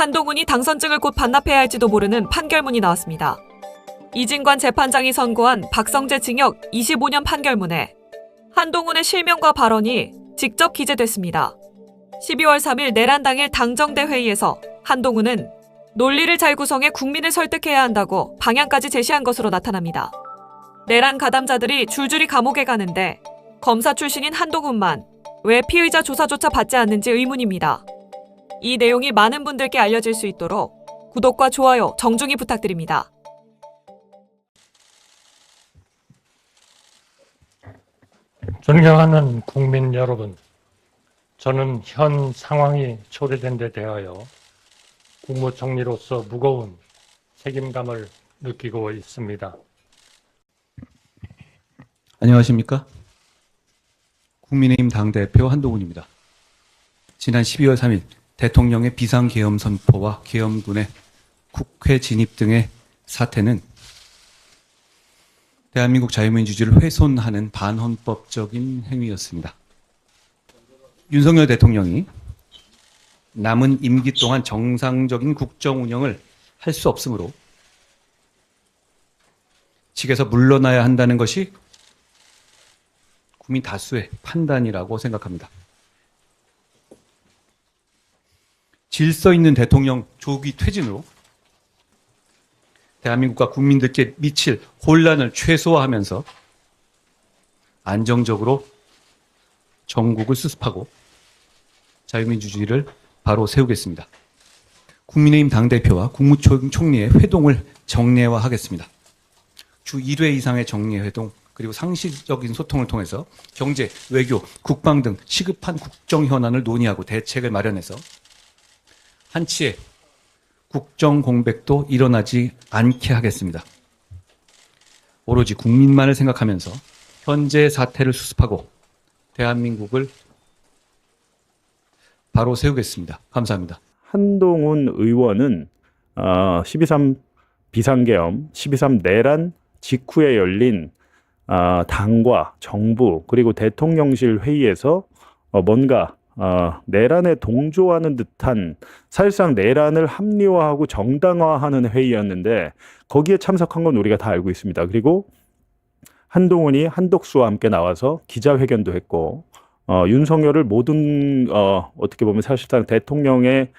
한동훈이 당선증을 곧 반납해야 할지도 모르는 판결문이 나왔습니다. 이진관 재판장이 선고한 박성재 징역 25년 판결문에 한동훈의 실명과 발언이 직접 기재됐습니다. 12월 3일 내란 당일 당정대 회의에서 한동훈은 논리를 잘 구성해 국민을 설득해야 한다고 방향까지 제시한 것으로 나타납니다. 내란 가담자들이 줄줄이 감옥에 가는데 검사 출신인 한동훈만 왜 피의자 조사조차 받지 않는지 의문입니다. 이 내용이 많은 분들께 알려질 수 있도록 구독과 좋아요 정중히 부탁드립니다. 존경하는 국민 여러분, 저는 현 상황이 초래된 데 대하여 국무총리로서 무거운 책임감을 느끼고 있습니다. 안녕하십니까? 국민의힘 당대표 한동훈입니다. 지난 12월 3일 대통령의 비상계엄 선포와 계엄군의 국회 진입 등의 사태는 대한민국 자유민주주의를 훼손하는 반헌법적인 행위였습니다. 윤석열 대통령이 남은 임기 동안 정상적인 국정 운영을 할 수 없으므로 직에서 물러나야 한다는 것이 국민 다수의 판단이라고 생각합니다. 질서 있는 대통령 조기 퇴진으로 대한민국과 국민들께 미칠 혼란을 최소화하면서 안정적으로 정국을 수습하고 자유민주주의를 바로 세우겠습니다. 국민의힘 당대표와 국무총리의 회동을 정례화하겠습니다. 주 1회 이상의 정례회동 그리고 상시적인 소통을 통해서 경제, 외교, 국방 등 시급한 국정 현안을 논의하고 대책을 마련해서 한치의 국정 공백도 일어나지 않게 하겠습니다. 오로지 국민만을 생각하면서 현재 사태를 수습하고 대한민국을 바로 세우겠습니다. 감사합니다. 한동훈 의원은 12.3 비상계엄, 12.3 내란 직후에 열린 당과 정부 그리고 대통령실 회의에서 뭔가 내란에 동조하는 듯한 사실상 내란을 합리화하고 정당화하는 회의였는데 거기에 참석한 건 우리가 다 알고 있습니다. 그리고 한동훈이 한덕수와 함께 나와서 기자회견도 했고 윤석열을 모든 어떻게 보면 사실상 대통령의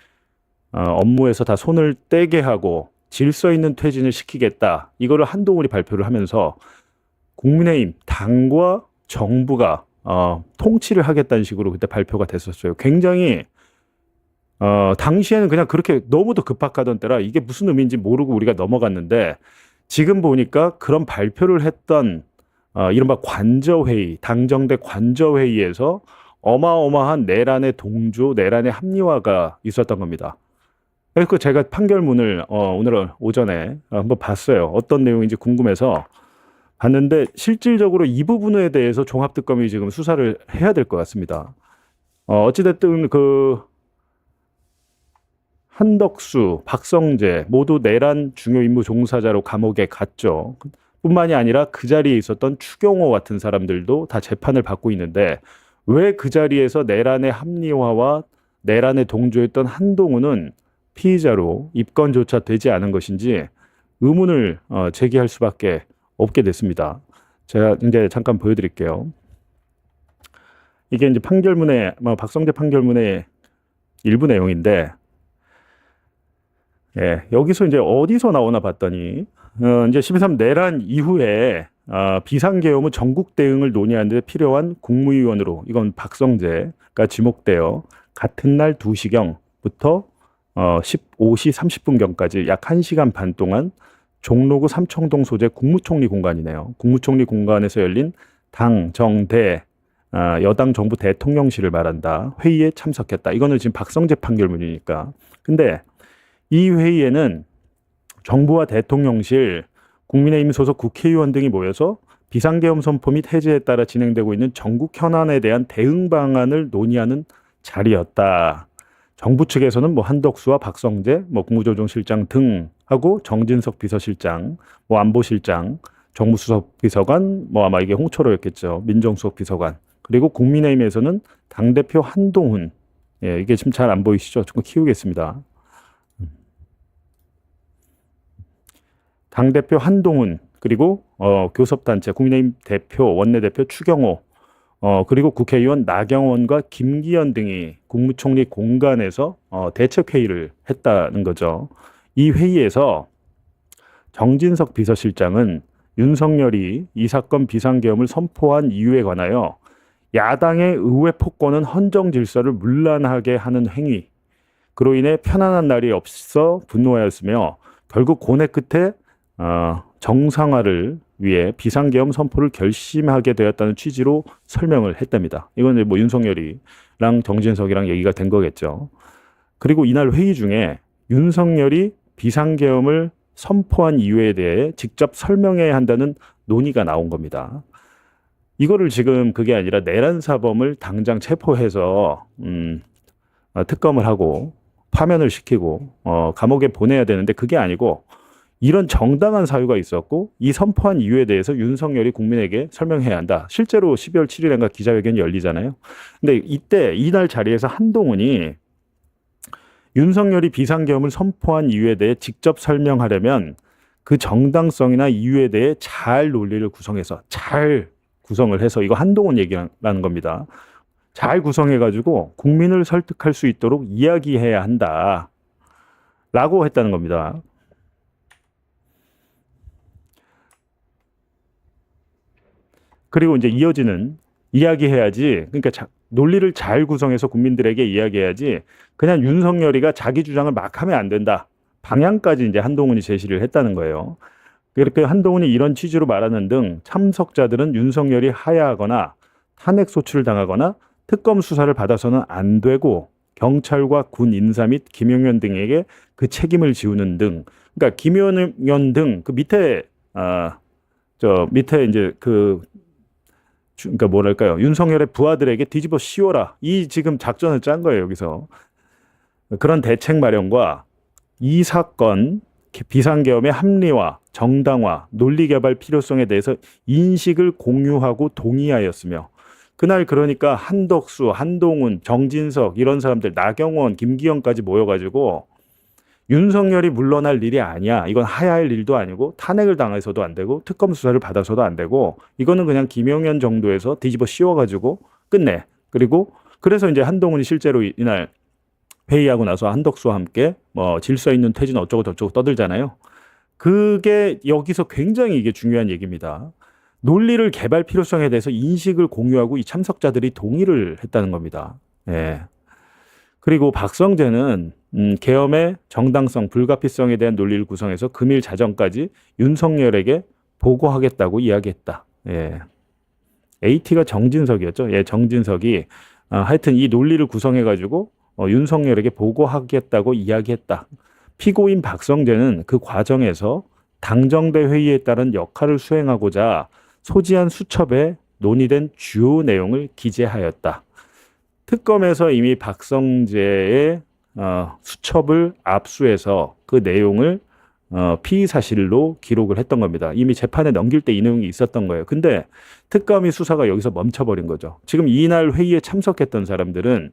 업무에서 다 손을 떼게 하고 질서 있는 퇴진을 시키겠다. 이거를 한동훈이 발표를 하면서 국민의힘 당과 정부가 통치를 하겠다는 식으로 그때 발표가 됐었어요. 굉장히 당시에는 그냥 그렇게 너무도 급박하던 때라 이게 무슨 의미인지 모르고 우리가 넘어갔는데 지금 보니까 그런 발표를 했던 이른바 관저회의, 당정대 관저회의에서 어마어마한 내란의 동조, 내란의 합리화가 있었던 겁니다. 그래서 제가 판결문을 오늘 오전에 한번 봤어요. 어떤 내용인지 궁금해서 봤는데 실질적으로 이 부분에 대해서 종합특검이 지금 수사를 해야 될 것 같습니다. 어찌됐든 그 한덕수, 박성재 모두 내란 중요 임무 종사자로 감옥에 갔죠. 뿐만이 아니라 그 자리에 있었던 추경호 같은 사람들도 다 재판을 받고 있는데 왜 그 자리에서 내란의 합리화와 내란에 동조했던 한동훈은 피의자로 입건조차 되지 않은 것인지 의문을 제기할 수밖에 없게 됐습니다. 제가 이제 잠깐 보여드릴게요. 이게 이제 판결문의 박성재 판결문의 일부 내용인데, 예, 여기서 이제 어디서 나오나 봤더니 이제 12.3 내란 이후에 비상계엄의 전국 대응을 논의하는 데 필요한 국무위원으로 이건 박성재가 지목되어 같은 날 2시경부터 15시 30분경까지 약 1시간 반 동안 종로구 삼청동 소재 국무총리 공간이네요. 국무총리 공간에서 열린 당, 정, 대 여당 정부 대통령실을 말한다. 회의에 참석했다. 이거는 지금 박성재 판결문이니까. 근데 이 회의에는 정부와 대통령실, 국민의힘 소속 국회의원 등이 모여서 비상계엄 선포 및 해제에 따라 진행되고 있는 전국 현안에 대한 대응 방안을 논의하는 자리였다. 정부 측에서는 한덕수와 박성재, 국무조정실장 등하고 정진석 비서실장, 안보실장, 정무수석 비서관, 아마 이게 홍철호였겠죠. 민정수석 비서관. 그리고 국민의힘에서는 당대표 한동훈. 예, 이게 지금 잘 안 보이시죠? 조금 키우겠습니다. 당대표 한동훈, 그리고 교섭단체 국민의힘 대표, 원내대표 추경호, 그리고 국회의원 나경원과 김기현 등이 국무총리 공간에서 대책회의를 했다는 거죠. 이 회의에서 정진석 비서실장은 윤석열이 이 사건 비상계엄을 선포한 이유에 관하여 야당의 의회 폭권은 헌정 질서를 문란하게 하는 행위, 그로 인해 편안한 날이 없어 분노하였으며 결국 고뇌 끝에 정상화를 위해 비상계엄 선포를 결심하게 되었다는 취지로 설명을 했답니다. 이건 뭐 윤석열이랑 정진석이랑 얘기가 된 거겠죠. 그리고 이날 회의 중에 윤석열이 비상계엄을 선포한 이유에 대해 직접 설명해야 한다는 논의가 나온 겁니다. 이거를 지금 그게 아니라 내란 사범을 당장 체포해서 특검을 하고 파면을 시키고 감옥에 보내야 되는데 그게 아니고 이런 정당한 사유가 있었고 이 선포한 이유에 대해서 윤석열이 국민에게 설명해야 한다. 실제로 12월 7일인가 기자회견이 열리잖아요. 근데 이날 자리에서 한동훈이 윤석열이 비상계엄을 선포한 이유에 대해 직접 설명하려면 그 정당성이나 이유에 대해 잘 논리를 구성해서 잘 구성을 해서 이거 한동훈 얘기라는 겁니다. 잘 구성해가지고 국민을 설득할 수 있도록 이야기해야 한다. 라고 했다는 겁니다. 그리고 이제 이어지는 이야기해야지. 그러니까 논리를 잘 구성해서 국민들에게 이야기해야지. 그냥 윤석열이가 자기 주장을 막 하면 안 된다. 방향까지 이제 한동훈이 제시를 했다는 거예요. 그렇게 한동훈이 이런 취지로 말하는 등 참석자들은 윤석열이 하야하거나 탄핵 소추를 당하거나 특검 수사를 받아서는 안 되고 경찰과 군 인사 및 김용현 등에게 그 책임을 지우는 등, 그러니까 김용현 등 그 밑에 밑에 이제 그러니까 뭐랄까요, 윤석열의 부하들에게 뒤집어 씌워라, 이 지금 작전을 짠 거예요. 여기서 그런 대책 마련과 이 사건 비상계엄의 합리화, 정당화, 논리 개발 필요성에 대해서 인식을 공유하고 동의하였으며 그날 그러니까 한덕수, 한동훈, 정진석 이런 사람들, 나경원, 김기현까지 모여가지고 윤석열이 물러날 일이 아니야. 이건 하야할 일도 아니고 탄핵을 당해서도 안 되고 특검 수사를 받아서도 안 되고 이거는 그냥 김용현 정도에서 뒤집어 씌워가지고 끝내. 그리고 그래서 이제 한동훈이 실제로 이날 회의하고 나서 한덕수와 함께 뭐 질서 있는 퇴진 어쩌고 저쩌고 떠들잖아요. 그게 여기서 굉장히 이게 중요한 얘기입니다. 논리를 개발 필요성에 대해서 인식을 공유하고 이 참석자들이 동의를 했다는 겁니다. 예. 그리고 박성재는 계엄의 정당성, 불가피성에 대한 논리를 구성해서 금일 자정까지 윤석열에게 보고하겠다고 이야기했다. 예. AT가 정진석이었죠. 예, 정진석이 하여튼 이 논리를 구성해가지고 윤석열에게 보고하겠다고 이야기했다. 피고인 박성재는 그 과정에서 당정대 회의에 따른 역할을 수행하고자 소지한 수첩에 논의된 주요 내용을 기재하였다. 특검에서 이미 박성재의 수첩을 압수해서 그 내용을 피의 사실로 기록을 했던 겁니다. 이미 재판에 넘길 때 이 내용이 있었던 거예요. 근데 특검이 수사가 여기서 멈춰버린 거죠. 지금 이날 회의에 참석했던 사람들은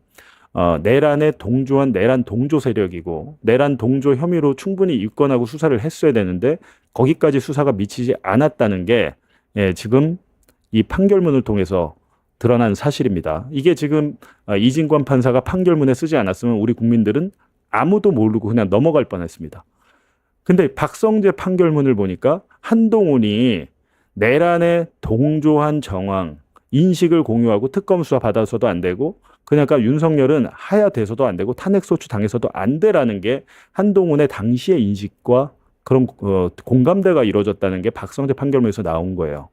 내란에 동조한 내란 동조 세력이고 내란 동조 혐의로 충분히 입건하고 수사를 했어야 되는데 거기까지 수사가 미치지 않았다는 게 지금 이 판결문을 통해서 드러난 사실입니다. 이게 지금 이진관 판사가 판결문에 쓰지 않았으면 우리 국민들은 아무도 모르고 그냥 넘어갈 뻔했습니다. 근데 박성재 판결문을 보니까 한동훈이 내란에 동조한 정황, 인식을 공유하고 특검 수사 받아서도 안 되고 그러니까 윤석열은 하야돼서도 안 되고 탄핵 소추 당해서도 안 되라는 게 한동훈의 당시의 인식과 그런 공감대가 이루어졌다는 게 박성재 판결문에서 나온 거예요.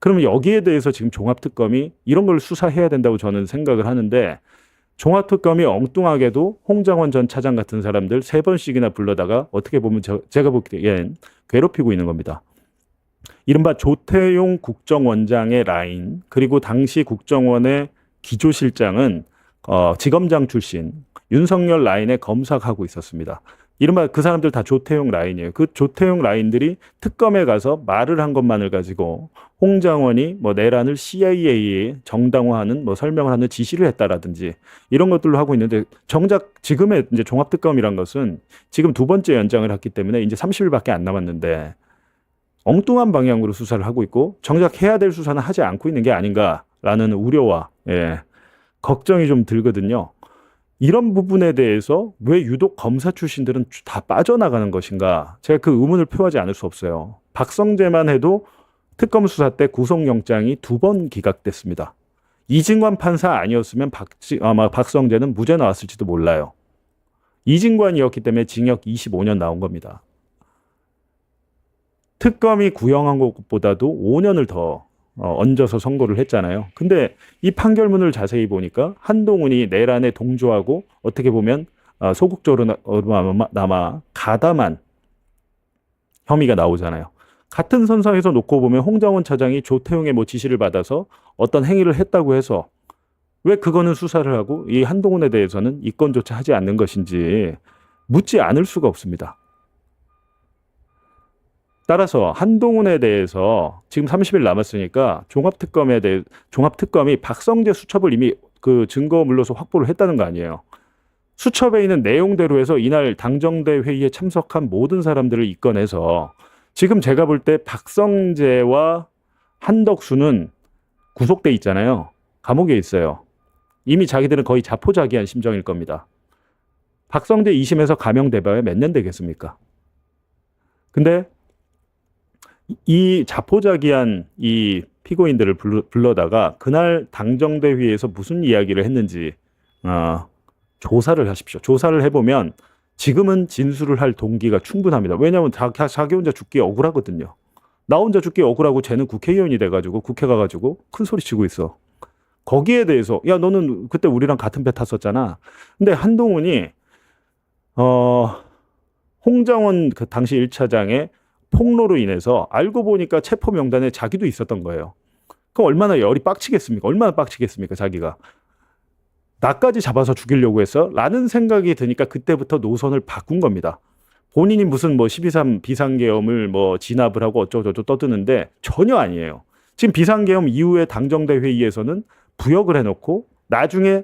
그러면 여기에 대해서 지금 종합특검이 이런 걸 수사해야 된다고 저는 생각을 하는데 종합특검이 엉뚱하게도 홍장원 전 차장 같은 사람들 3번씩이나 불러다가 어떻게 보면 제가 보기엔 괴롭히고 있는 겁니다. 이른바 조태용 국정원장의 라인 그리고 당시 국정원의 기조실장은 지검장 출신 윤석열 라인에 검사하고 있었습니다. 이른바 그 사람들 다 조태용 라인이에요. 그 조태용 라인들이 특검에 가서 말을 한 것만을 가지고 홍장원이 뭐 내란을 CIA에 정당화하는 뭐 설명을 하는 지시를 했다라든지 이런 것들로 하고 있는데 정작 지금의 이제 종합특검이란 것은 지금 2번째 연장을 했기 때문에 이제 30일밖에 안 남았는데 엉뚱한 방향으로 수사를 하고 있고 정작 해야 될 수사는 하지 않고 있는 게 아닌가라는 우려와 걱정이 좀 들거든요. 이런 부분에 대해서 왜 유독 검사 출신들은 다 빠져나가는 것인가? 제가 그 의문을 표하지 않을 수 없어요. 박성재만 해도 특검 수사 때 구속영장이 2번 기각됐습니다. 이진관 판사 아니었으면 아마 박성재는 무죄 나왔을지도 몰라요. 이진관이었기 때문에 징역 25년 나온 겁니다. 특검이 구형한 것보다도 5년을 더 얹어서 선고를 했잖아요. 근데 이 판결문을 자세히 보니까 한동훈이 내란에 동조하고 어떻게 보면 소극적으로나마 가담한 혐의가 나오잖아요. 같은 선상에서 놓고 보면 홍장원 차장이 조태용의 뭐 지시를 받아서 어떤 행위를 했다고 해서 왜 그거는 수사를 하고 이 한동훈에 대해서는 입건조차 하지 않는 것인지 묻지 않을 수가 없습니다. 따라서 한동훈에 대해서 지금 30일 남았으니까 종합특검이 박성재 수첩을 이미 그 증거물로서 확보를 했다는 거 아니에요. 수첩에 있는 내용대로 해서 이날 당정대 회의에 참석한 모든 사람들을 입건해서 지금 제가 볼 때 박성재와 한덕수는 구속돼 있잖아요. 감옥에 있어요. 이미 자기들은 거의 자포자기한 심정일 겁니다. 박성재 2심에서 감형돼봐야 몇 년 되겠습니까? 근데 이 자포자기한 이 피고인들을 불러다가 그날 당정대 회의에서 무슨 이야기를 했는지 조사를 하십시오. 조사를 해보면 지금은 진술을 할 동기가 충분합니다. 왜냐하면 자기 혼자 죽기 억울하거든요. 나 혼자 죽기 억울하고 쟤는 국회의원이 돼가지고 국회 가가지고 큰 소리 치고 있어. 거기에 대해서 야 너는 그때 우리랑 같은 배 탔었잖아. 근데 한동훈이 홍장원 그 당시 1차장의 폭로로 인해서 알고 보니까 체포 명단에 자기도 있었던 거예요. 그럼 얼마나 열이 빡치겠습니까? 얼마나 빡치겠습니까? 자기가. 나까지 잡아서 죽이려고 했어? 라는 생각이 드니까 그때부터 노선을 바꾼 겁니다. 본인이 무슨 뭐 12.3 비상계엄을 뭐 진압을 하고 어쩌고저쩌고 떠드는데 전혀 아니에요. 지금 비상계엄 이후에 당정대 회의에서는 부역을 해놓고 나중에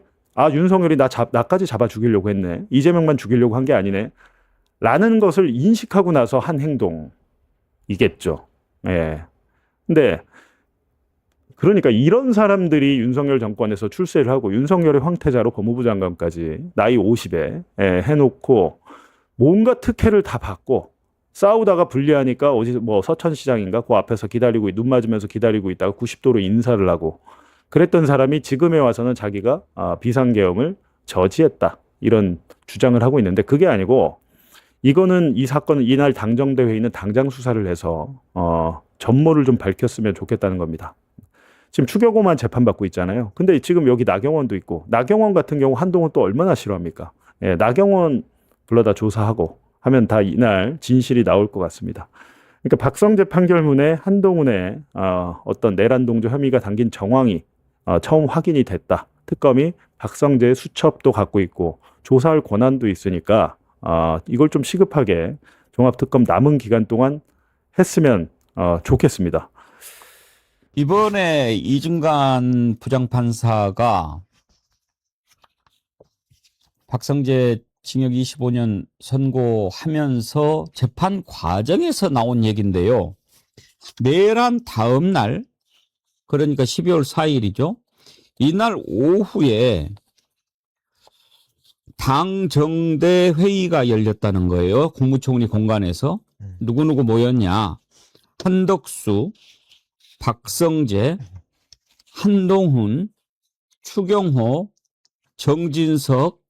윤석열이 나까지 잡아 죽이려고 했네. 이재명만 죽이려고 한 게 아니네. 라는 것을 인식하고 나서 한 행동이겠죠. 예. 근데 그러니까 이런 사람들이 윤석열 정권에서 출세를 하고 윤석열의 황태자로 법무부 장관까지 나이 50에 해놓고 뭔가 특혜를 다 받고 싸우다가 불리하니까 어디 뭐 서천시장인가 그 앞에서 기다리고 눈 맞으면서 기다리고 있다가 90도로 인사를 하고 그랬던 사람이 지금에 와서는 자기가 비상계엄을 저지했다 이런 주장을 하고 있는데 그게 아니고 이거는 이 사건은 이날 당정대 회의는 당장 수사를 해서 전모를 좀 밝혔으면 좋겠다는 겁니다. 지금 추경호만 재판받고 있잖아요. 근데 지금 여기 나경원도 있고 나경원 같은 경우 한동훈 또 얼마나 싫어합니까? 예, 나경원 불러다 조사하고 하면 다 이날 진실이 나올 것 같습니다. 그러니까 박성재 판결문에 한동훈의 어떤 내란 동조 혐의가 담긴 정황이 처음 확인이 됐다. 특검이 박성재의 수첩도 갖고 있고 조사할 권한도 있으니까 이걸 좀 시급하게 종합특검 남은 기간 동안 했으면 좋겠습니다. 이번에 이진관 부장판사가 박성재 징역 25년 선고하면서 재판 과정에서 나온 얘기인데요. 내란 다음 날, 그러니까 12월 4일이죠. 이날 오후에 당정대 회의가 열렸다는 거예요. 국무총리 공간에서. 누구누구 모였냐. 한덕수, 박성재, 한동훈, 추경호, 정진석,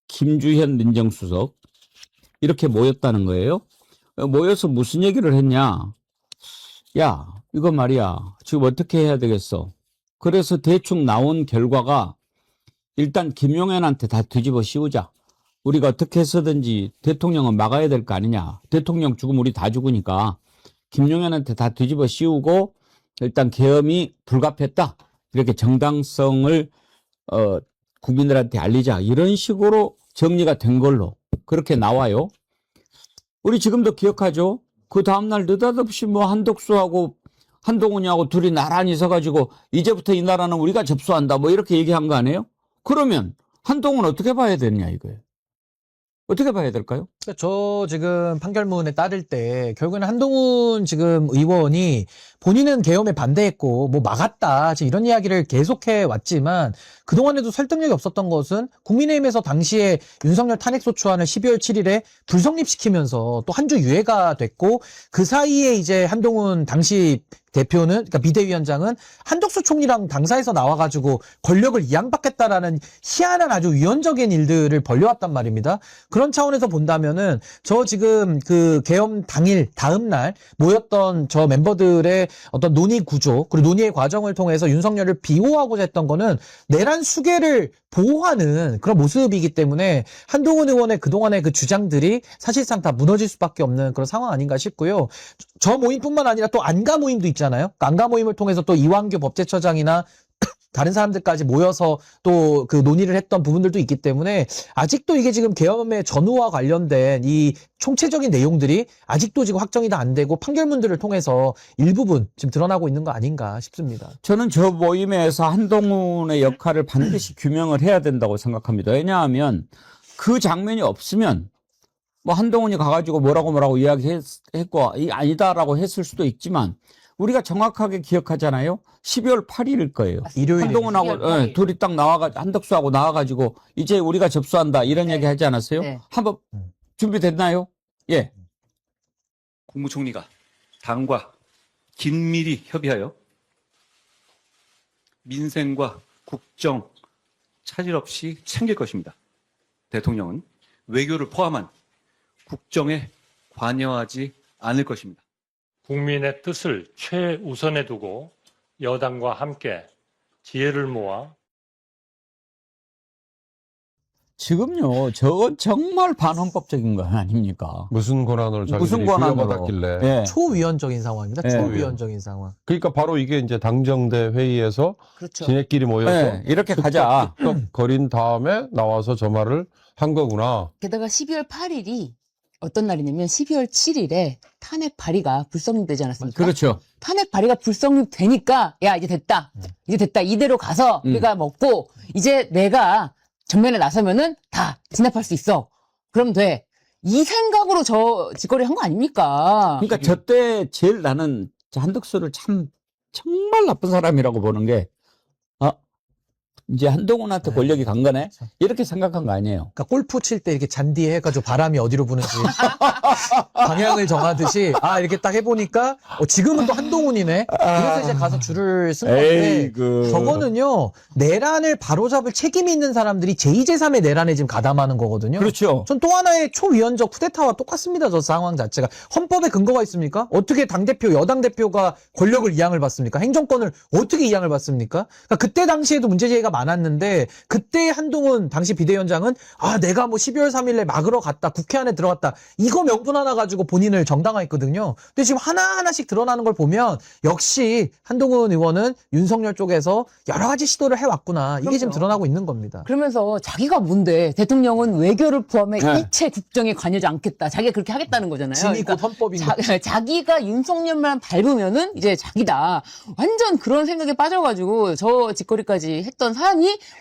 김주현 민정수석 이렇게 모였다는 거예요. 모여서 무슨 얘기를 했냐. 야, 이거 말이야. 지금 어떻게 해야 되겠어. 그래서 대충 나온 결과가 일단 김용현한테 다 뒤집어 씌우자. 우리가 어떻게 해서든지 대통령은 막아야 될 거 아니냐. 대통령 죽으면 우리 다 죽으니까 김용현한테 다 뒤집어 씌우고 일단 계엄이 불가피했다. 이렇게 정당성을 국민들한테 알리자. 이런 식으로 정리가 된 걸로 그렇게 나와요. 우리 지금도 기억하죠. 그 다음날 느닷없이 뭐 한덕수하고 한동훈이하고 둘이 나란히 서가지고 이제부터 이 나라는 우리가 접수한다. 뭐 이렇게 얘기한 거 아니에요? 그러면 한동훈 어떻게 봐야 되느냐 이거예요. 어떻게 봐야 될까요? 저 지금 판결문에 따를 때 결국에는 한동훈 지금 의원이 본인은 계엄에 반대했고 뭐 막았다 지금 이런 이야기를 계속해 왔지만 그동안에도 설득력이 없었던 것은 국민의힘에서 당시에 윤석열 탄핵소추안을 12월 7일에 불성립시키면서 또 한 주 유예가 됐고 그 사이에 이제 한동훈 당시 대표는 그러니까 비대위원장은 한덕수 총리랑 당사에서 나와가지고 권력을 이양받겠다라는 희한한 아주 위헌적인 일들을 벌려왔단 말입니다. 그런 차원에서 본다면은 저 지금 그 계엄 당일 다음 날 모였던 저 멤버들의 어떤 논의 구조 그리고 논의의 과정을 통해서 윤석열을 비호하고자 했던 거는 내란 수계를 보호하는 그런 모습이기 때문에 한동훈 의원의 그동안의 그 주장들이 사실상 다 무너질 수밖에 없는 그런 상황 아닌가 싶고요. 저 모임뿐만 아니라 또 안가 모임도 있잖아요. 그러니까 안가 모임을 통해서 또 이완규 법제처장이나 다른 사람들까지 모여서 또 그 논의를 했던 부분들도 있기 때문에 아직도 이게 지금 계엄의 전후와 관련된 이 총체적인 내용들이 아직도 지금 확정이 다 안 되고 판결문들을 통해서 일부분 지금 드러나고 있는 거 아닌가 싶습니다. 저는 저 모임에서 한동훈의 역할을 반드시 규명을 해야 된다고 생각합니다. 왜냐하면 그 장면이 없으면 뭐 한동훈이 가가지고 뭐라고 이야기했고 아니다라고 했을 수도 있지만 우리가 정확하게 기억하잖아요. 12월 8일일 거예요. 일요일에 한동훈하고 예, 둘이 딱 나와가지고 한덕수하고 나와가지고 이제 우리가 접수한다 이런 얘기 하지 않았어요? 네. 한번 준비됐나요? 예. 국무총리가 당과 긴밀히 협의하여 민생과 국정 차질 없이 챙길 것입니다. 대통령은 외교를 포함한 국정에 관여하지 않을 것입니다. 국민의 뜻을 최우선에 두고 여당과 함께 지혜를 모아 지금요, 저건 정말 반헌법적인 거 아닙니까? 무슨 권한으로 자기들이 부여받았길래. 예. 초위헌적인 상황입니다. 네. 초위헌적인 상황. 그러니까 바로 이게 이제 당정대 회의에서 그렇죠. 지네끼리 모여서 예, 이렇게 가자. 툭툭 거린 다음에 나와서 저 말을 한 거구나. 게다가 12월 8일이 어떤 날이냐면 12월 7일에 탄핵 발의가 불성립되지 않았습니까? 그렇죠. 탄핵 발의가 불성립되니까 야 이제 됐다. 이제 됐다. 이대로 가서 우리가 먹고 이제 내가 전면에 나서면은 다 진압할 수 있어. 그럼 돼. 이 생각으로 저 짓거리 한 거 아닙니까? 그러니까 저 때 제일 나는 한덕수를 참 정말 나쁜 사람이라고 보는 게 이제 한동훈한테 권력이 간 거네? 이렇게 생각한 거 아니에요. 그러니까 골프 칠 때 이렇게 잔디에 해가지고 바람이 어디로 부는지 방향을 정하듯이 이렇게 딱 해보니까 지금은 또 한동훈이네. 그래서 이제 가서 줄을 쓴 건데 저거는요 내란을 바로잡을 책임이 있는 사람들이 제2, 제3의 내란에 지금 가담하는 거거든요. 그렇죠. 전 또 하나의 초위헌적 쿠데타와 똑같습니다. 저 상황 자체가. 헌법에 근거가 있습니까? 어떻게 당대표, 여당 대표가 권력을 이양을 받습니까? 행정권을 어떻게 이양을 받습니까? 그러니까 그때 당시에도 문제제기가 많았는데 그때 한동훈 당시 비대위원장은 내가 뭐 12월 3일에 막으러 갔다. 국회 안에 들어갔다. 이거 명분 하나 가지고 본인을 정당화했거든요. 근데 지금 하나하나씩 드러나는 걸 보면 역시 한동훈 의원은 윤석열 쪽에서 여러 가지 시도를 해왔구나. 이게 지금 드러나고 있는 겁니다. 그러면서 자기가 뭔데 대통령은 외교를 포함해 일체 국정에 관여하지 않겠다. 자기가 그렇게 하겠다는 거잖아요. 진이 곧 헌법인 거죠. 자기가 윤석열만 밟으면은 이제 자기다. 완전 그런 생각에 빠져가지고 저 짓거리까지 했던 사람이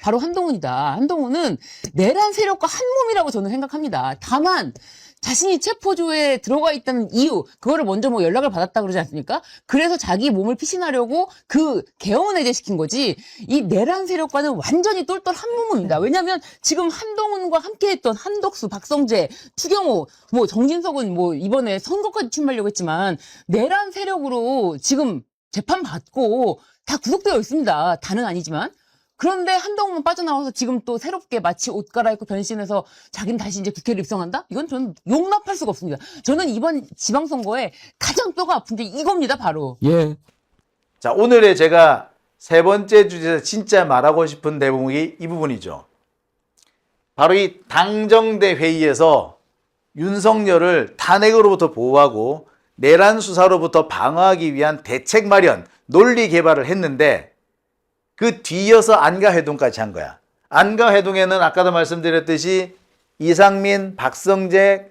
바로 한동훈이다. 한동훈은 내란 세력과 한 몸이라고 저는 생각합니다. 다만 자신이 체포조에 들어가 있다는 이유, 그거를 먼저 뭐 연락을 받았다 그러지 않습니까? 그래서 자기 몸을 피신하려고 그 계엄을 해제시킨 거지, 이 내란 세력과는 완전히 똘똘 한 몸입니다. 왜냐면 지금 한동훈과 함께 했던 한덕수, 박성재, 추경호, 뭐 정진석은 뭐 이번에 선거까지 출마하려고 했지만 내란 세력으로 지금 재판받고 다 구속되어 있습니다. 다는 아니지만. 그런데 한동훈만 빠져나와서 지금 또 새롭게 마치 옷 갈아입고 변신해서 자기는 다시 이제 국회를 입성한다? 이건 저는 용납할 수가 없습니다. 저는 이번 지방선거에 가장 뼈가 아픈 게 이겁니다, 바로. 예. 자, 오늘의 제가 세 번째 주제에서 진짜 말하고 싶은 대목이 이 부분이죠. 바로 이 당정대 회의에서 윤석열을 탄핵으로부터 보호하고 내란 수사로부터 방어하기 위한 대책 마련, 논리 개발을 했는데 그 뒤이어서 안가회동까지 한 거야. 안가회동에는 아까도 말씀드렸듯이 이상민, 박성재,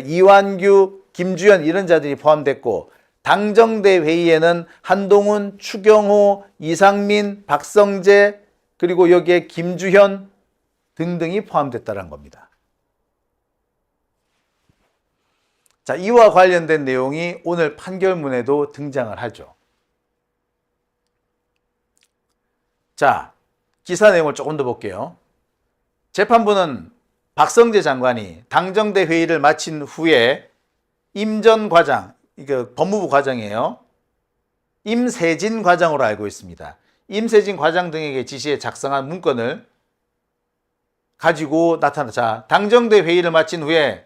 이완규, 김주현 이런 자들이 포함됐고 당정대 회의에는 한동훈, 추경호, 이상민, 박성재 그리고 여기에 김주현 등등이 포함됐다는 겁니다. 자, 이와 관련된 내용이 오늘 판결문에도 등장을 하죠. 자, 기사 내용을 조금 더 볼게요. 재판부는 박성재 장관이 당정대 회의를 마친 후에 임 전 과장, 이거 법무부 과장이에요. 임세진 과장으로 알고 있습니다. 임세진 과장 등에게 지시해 작성한 문건을 가지고 자, 당정대 회의를 마친 후에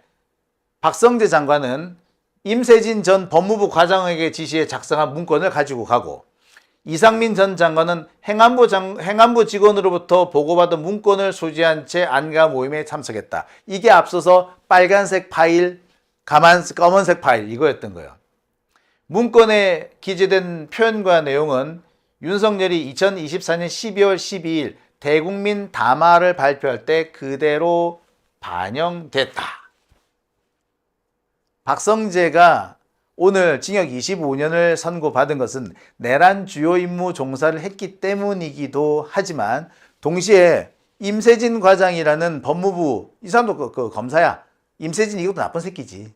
박성재 장관은 임세진 전 법무부 과장에게 지시해 작성한 문건을 가지고 가고, 이상민 전 장관은 행안부 직원으로부터 보고받은 문건을 소지한 채 안가 모임에 참석했다. 이게 앞서서 빨간색 파일, 검은색 파일 이거였던 거예요. 문건에 기재된 표현과 내용은 윤석열이 2024년 12월 12일 대국민 담화를 발표할 때 그대로 반영됐다. 박성재가 오늘 징역 25년을 선고받은 것은 내란 주요 임무 종사를 했기 때문이기도 하지만, 동시에 임세진 과장이라는 법무부, 이 사람도 그 검사야. 임세진 이것도 나쁜 새끼지.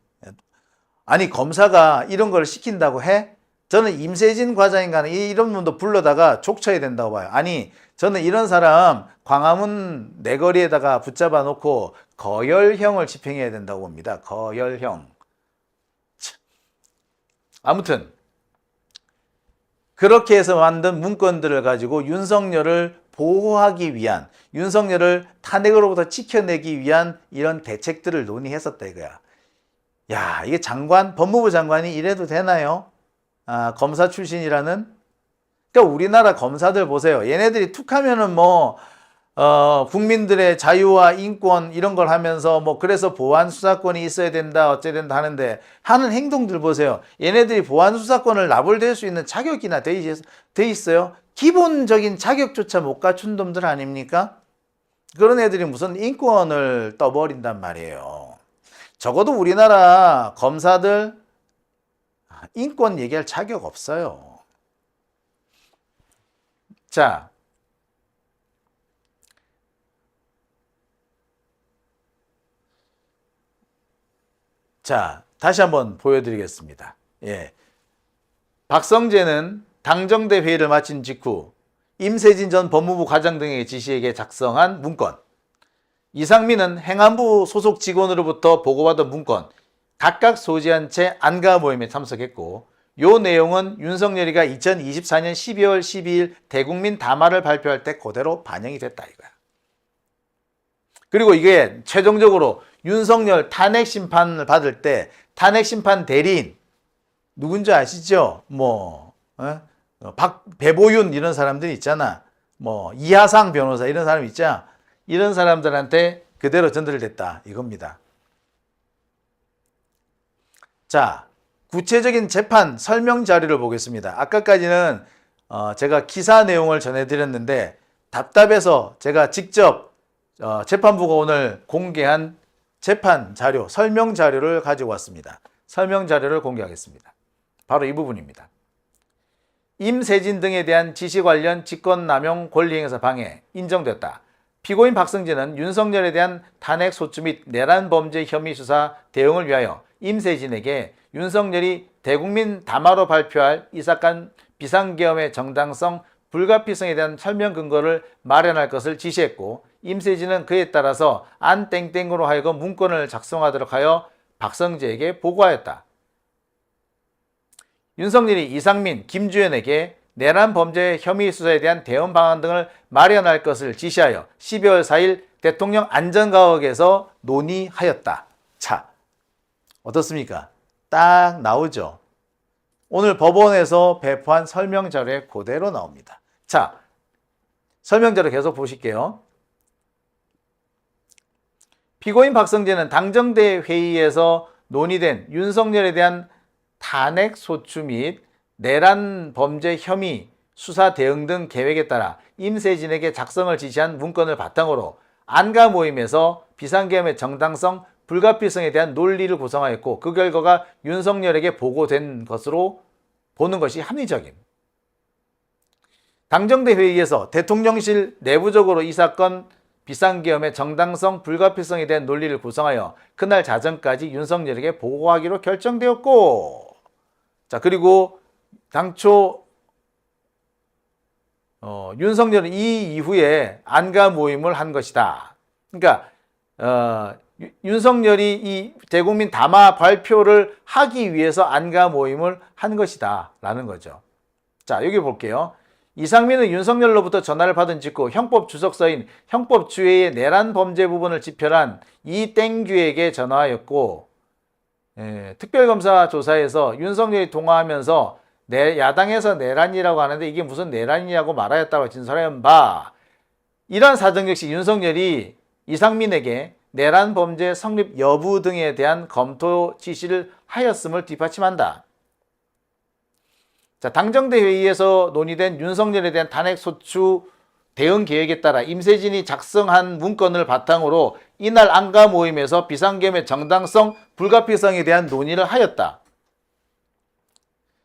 아니, 검사가 이런 걸 시킨다고 해? 저는 임세진 과장인가는 이런 분도 불러다가 족쳐야 된다고 봐요. 아니, 저는 이런 사람 광화문 내거리에다가 붙잡아 놓고 거열형을 집행해야 된다고 봅니다. 거열형. 아무튼 그렇게 해서 만든 문건들을 가지고 윤석열을 보호하기 위한, 윤석열을 탄핵으로부터 지켜내기 위한 이런 대책들을 논의했었다 이거야. 야, 이게 법무부 장관이 이래도 되나요? 아, 검사 출신이라는? 그러니까 우리나라 검사들 보세요. 얘네들이 툭 하면은 국민들의 자유와 인권 이런 걸 하면서 그래서 보안 수사권이 있어야 된다, 어째야 된다 하는데 하는 행동들 보세요. 얘네들이 보안 수사권을 나불댈 수 있는 자격이나 돼 있어요? 기본적인 자격조차 못 갖춘 놈들 아닙니까? 그런 애들이 무슨 인권을 떠버린단 말이에요. 적어도 우리나라 검사들 인권 얘기할 자격 없어요. 자, 다시 한번 보여드리겠습니다. 예. 박성재는 당정대 회의를 마친 직후 임세진 전 법무부 과장 등에게 지시에게 작성한 문건, 이상민은 행안부 소속 직원으로부터 보고받은 문건 각각 소지한 채 안가 모임에 참석했고, 요 내용은 윤석열이가 2024년 12월 12일 대국민 담화를 발표할 때 그대로 반영이 됐다 이거야. 그리고 이게 최종적으로 윤석열 탄핵 심판을 받을 때 탄핵 심판 대리인 누군지 아시죠? 배보윤 이런 사람들이 있잖아. 이하상 변호사 이런 사람 있잖아. 이런 사람들한테 그대로 전달됐다 이겁니다. 자, 구체적인 재판 설명 자료를 보겠습니다. 아까까지는 제가 기사 내용을 전해드렸는데 답답해서 제가 직접 재판부가 오늘 공개한 재판 자료, 설명 자료를 가지고 왔습니다. 설명 자료를 공개하겠습니다. 바로 이 부분입니다. 임세진 등에 대한 지시 관련 직권남용 권리행사 방해 인정됐다. 피고인 박성재는 윤석열에 대한 탄핵 소추 및 내란 범죄 혐의 수사 대응을 위하여 임세진에게 윤석열이 대국민 담화로 발표할 이 사건 비상계엄의 정당성, 불가피성에 대한 설명 근거를 마련할 것을 지시했고, 임세진은 그에 따라서 안 땡땡으로 하여금 문건을 작성하도록 하여 박성재에게 보고하였다. 윤석열이 이상민, 김주현에게 내란 범죄 혐의 수사에 대한 대응 방안 등을 마련할 것을 지시하여 12월 4일 대통령 안전가옥에서 논의하였다. 자, 어떻습니까? 딱 나오죠. 오늘 법원에서 배포한 설명자료에 그대로 나옵니다. 자, 설명자료 계속 보실게요. 피고인 박성재는 당정대 회의에서 논의된 윤석열에 대한 탄핵 소추 및 내란 범죄 혐의 수사 대응 등 계획에 따라 임세진에게 작성을 지시한 문건을 바탕으로 안가 모임에서 비상계엄의 정당성, 불가피성에 대한 논리를 구성하였고, 그 결과가 윤석열에게 보고된 것으로 보는 것이 합리적임. 당정대 회의에서 대통령실 내부적으로 이 사건 비상계엄의 정당성, 불가피성에 대한 논리를 구성하여 그날 자정까지 윤석열에게 보고하기로 결정되었고, 자, 그리고 당초 윤석열은 이 이후에 안가 모임을 한 것이다. 그러니까 윤석열이 이 대국민 담화 발표를 하기 위해서 안가 모임을 한 것이다 라는 거죠. 자, 여기 볼게요. 이상민은 윤석열로부터 전화를 받은 직후 형법주석서인 형법주의의 내란 범죄 부분을 집필한 이땡규에게 전화하였고, 특별검사 조사에서 윤석열이 통화하면서 야당에서 내란이라고 하는데 이게 무슨 내란이냐고 말하였다고 진술하연 바, 이러한 사정 역시 윤석열이 이상민에게 내란 범죄 성립 여부 등에 대한 검토 지시를 하였음을 뒷받침한다. 자, 당정대 회의에서 논의된 윤석열에 대한 탄핵소추 대응 계획에 따라 임세진이 작성한 문건을 바탕으로 이날 안가 모임에서 비상계엄의 정당성, 불가피성에 대한 논의를 하였다.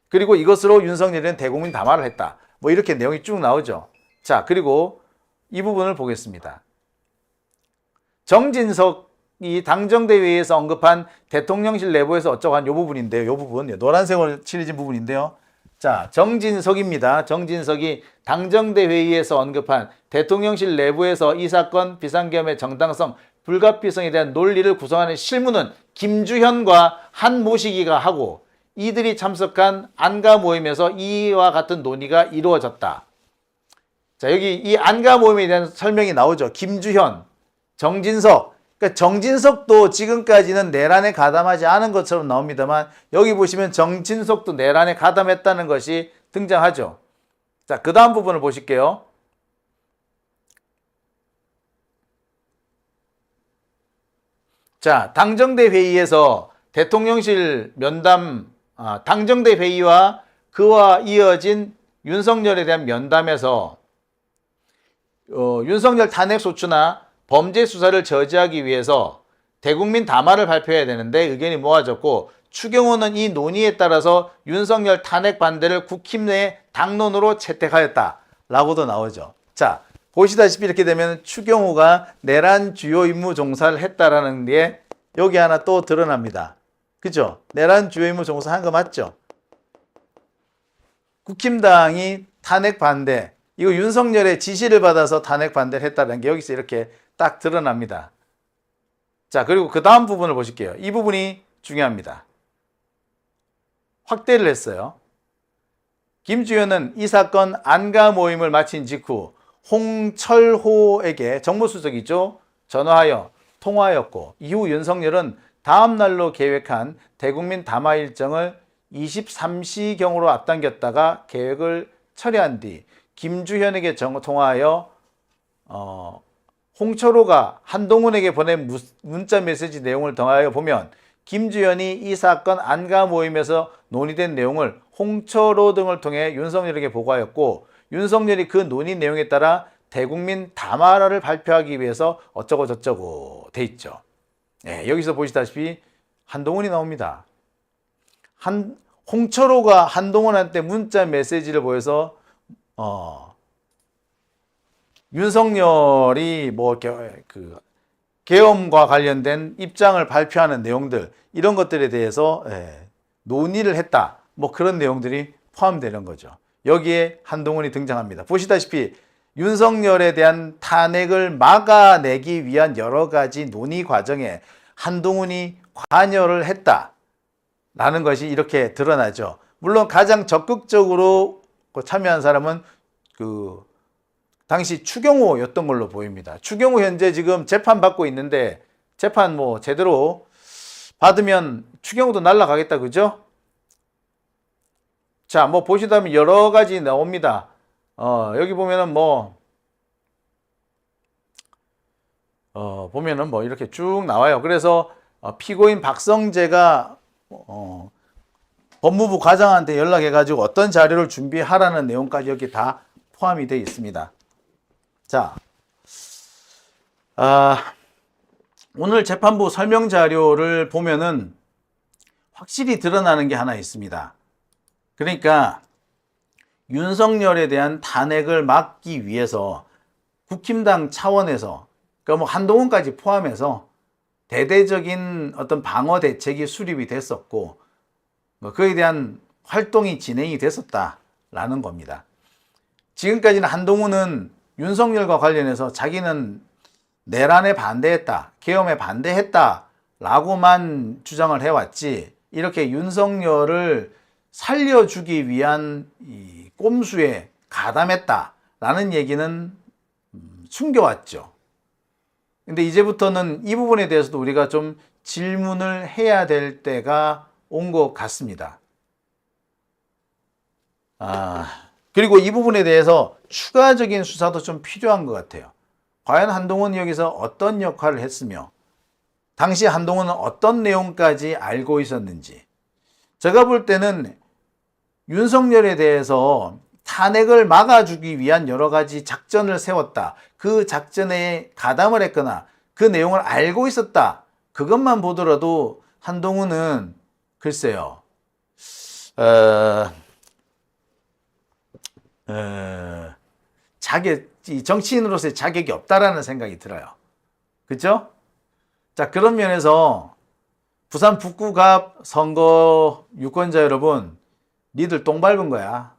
그리고 이것으로 윤석열은 대국민 담화를 했다. 뭐 이렇게 내용이 쭉 나오죠. 자, 그리고 이 부분을 보겠습니다. 정진석이 당정대 회의에서 언급한 대통령실 내부에서 어쩌고 한 이 부분인데요. 이 부분, 노란색으로 칠해진 부분인데요. 자, 정진석입니다. 정진석이 당정대 회의에서 언급한 대통령실 내부에서 이 사건 비상계엄의 정당성, 불가피성에 대한 논리를 구성하는 실무는 김주현과 한모시기가 하고 이들이 참석한 안가 모임에서 이와 같은 논의가 이루어졌다. 자, 여기 이 안가 모임에 대한 설명이 나오죠. 김주현, 정진석. 그러니까 정진석도 지금까지는 내란에 가담하지 않은 것처럼 나옵니다만 여기 보시면 정진석도 내란에 가담했다는 것이 등장하죠. 자, 그 다음 부분을 보실게요. 자, 당정대 회의에서 대통령실 면담, 당정대 회의와 그와 이어진 윤석열에 대한 면담에서 윤석열 탄핵소추나 범죄 수사를 저지하기 위해서 대국민 담화를 발표해야 되는데 의견이 모아졌고, 추경호는 이 논의에 따라서 윤석열 탄핵 반대를 국힘 내 당론으로 채택하였다라고도 나오죠. 자, 보시다시피 이렇게 되면 추경호가 내란 주요 임무 종사를 했다라는 게 여기 하나 또 드러납니다. 그죠? 내란 주요 임무 종사한 거 맞죠? 국힘당이 탄핵 반대, 이거 윤석열의 지시를 받아서 탄핵 반대를 했다는 게 여기서 이렇게 딱 드러납니다. 자, 그리고 그 다음 부분을 보실게요. 이 부분이 중요합니다. 확대를 했어요. 김주현은 이 사건 안가 모임을 마친 직후 홍철호에게 정무수석이죠. 전화하여 통화하였고, 이후 윤석열은 다음 날로 계획한 대국민 담화 일정을 23시경으로 앞당겼다가 계획을 처리한 뒤 김주현에게 통화하여 홍철호가 한동훈에게 보낸 문자 메시지 내용을 더하여 보면 김주현이 이 사건 안가 모임에서 논의된 내용을 홍철호 등을 통해 윤석열에게 보고하였고, 윤석열이 그 논의 내용에 따라 대국민 담화를 발표하기 위해서 어쩌고 저쩌고 돼 있죠. 예, 여기서 보시다시피 한동훈이 나옵니다. 홍철호가 한동훈한테 문자 메시지를 보여서 윤석열이 계엄과 관련된 입장을 발표하는 내용들, 이런 것들에 대해서 논의를 했다. 뭐 그런 내용들이 포함되는 거죠. 여기에 한동훈이 등장합니다. 보시다시피 윤석열에 대한 탄핵을 막아내기 위한 여러 가지 논의 과정에 한동훈이 관여를 했다라는 것이 이렇게 드러나죠. 물론 가장 적극적으로 참여한 사람은 당시 추경호였던 걸로 보입니다. 추경호 현재 지금 재판 받고 있는데, 재판 뭐 제대로 받으면 추경호도 날아가겠다, 그죠? 자, 뭐 보시다면 여러 가지 나옵니다. 여기 보면은 보면은 이렇게 쭉 나와요. 그래서 피고인 박성재가 법무부 과장한테 연락해가지고 어떤 자료를 준비하라는 내용까지 여기 다 포함이 되어 있습니다. 자, 오늘 재판부 설명 자료를 보면은 확실히 드러나는 게 하나 있습니다. 그러니까 윤석열에 대한 탄핵을 막기 위해서 국힘당 차원에서 그러니까 뭐 한동훈까지 포함해서 대대적인 어떤 방어 대책이 수립이 됐었고 뭐 그에 대한 활동이 진행이 됐었다라는 겁니다. 지금까지는 한동훈은 윤석열과 관련해서 자기는 내란에 반대했다, 계엄에 반대했다라고만 주장을 해왔지 이렇게 윤석열을 살려주기 위한 이 꼼수에 가담했다라는 얘기는 숨겨왔죠. 근데 이제부터는 이 부분에 대해서도 우리가 좀 질문을 해야 될 때가 온 것 같습니다. 그리고 이 부분에 대해서 추가적인 수사도 좀 필요한 것 같아요. 과연 한동훈이 여기서 어떤 역할을 했으며 당시 한동훈은 어떤 내용까지 알고 있었는지. 제가 볼 때는 윤석열에 대해서 탄핵을 막아주기 위한 여러 가지 작전을 세웠다. 그 작전에 가담을 했거나 그 내용을 알고 있었다. 그것만 보더라도 한동훈은 글쎄요. 이 정치인으로서의 자격이 없다라는 생각이 들어요. 그렇죠? 자, 그런 면에서 부산 북구갑 선거 유권자 여러분, 니들 똥 밟은 거야.